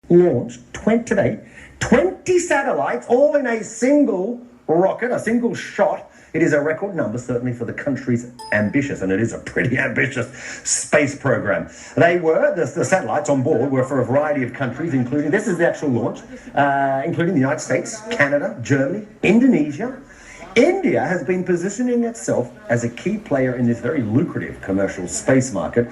launched 20 satellites, all in a single rocket, a single shot. It is a record number, certainly for the country's ambitious, and it is a pretty ambitious space program. The satellites on board were for a variety of countries, including, this is the actual launch, including the United States, Canada, Germany, Indonesia. India has been positioning itself as a key player in this very lucrative commercial space market.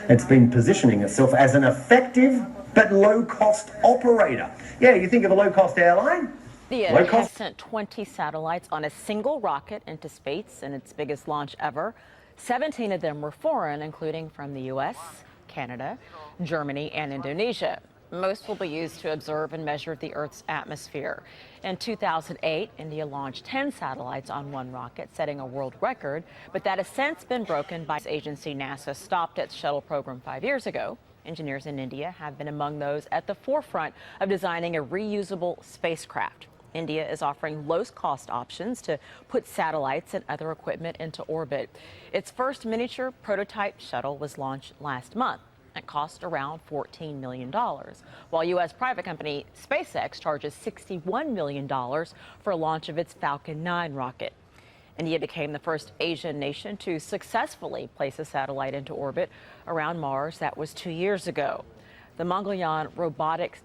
It's been positioning itself as an effective but low-cost operator. Yeah, you think of a low-cost airline? India has sent 20 satellites on a single rocket into space in its biggest launch ever. 17 of them were foreign, including from the U.S., Canada, Germany, and Indonesia. Most will be used to observe and measure the Earth's atmosphere. In 2008, India launched 10 satellites on one rocket, setting a world record. But that has since been broken by its agency. NASA stopped its shuttle program 5 years ago. Engineers in India have been among those at the forefront of designing a reusable spacecraft. India is offering low-cost options to put satellites and other equipment into orbit. Its first miniature prototype shuttle was launched last month. It cost around $14 million, while U.S. private company SpaceX charges $61 million for a launch of its Falcon 9 rocket. India became the first Asian nation to successfully place a satellite into orbit around Mars. That was 2 years ago. The Mangalyaan robotics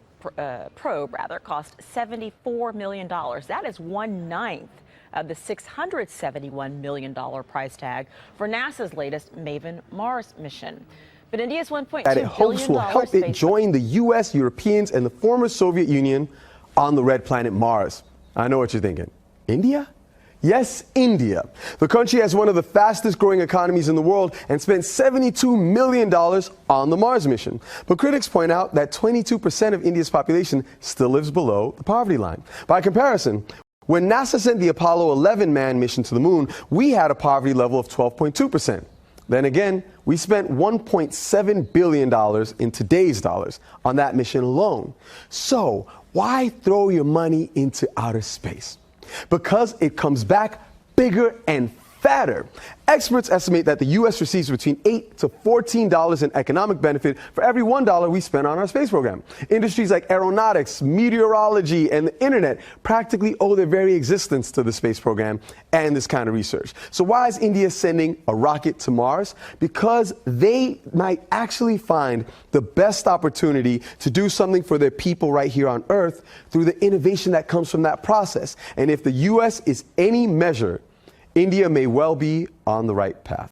probe cost $74 million. That is 1/9 of the $671 million price tag for NASA's latest Maven Mars mission. But India's $1.2 billion it hopes will help it join the U.S., Europeans, and the former Soviet Union on the red planet Mars. I know what you're thinking. India? Yes, India. The country has one of the fastest growing economies in the world and spent $72 million on the Mars mission. But critics point out that 22% of India's population still lives below the poverty line. By comparison, when NASA sent the Apollo 11 manned mission to the moon, we had a poverty level of 12.2%. Then again, we spent $1.7 billion in today's dollars on that mission alone. So why throw your money into outer space? Because it comes back bigger and fatter. Experts estimate that the U.S. receives between $8 to $14 in economic benefit for every $1 we spend on our space program. Industries like aeronautics, meteorology, and the internet practically owe their very existence to the space program and this kind of research. So why is India sending a rocket to Mars? Because they might actually find the best opportunity to do something for their people right here on Earth through the innovation that comes from that process. And if the U.S. is any measure, India may well be on the right path.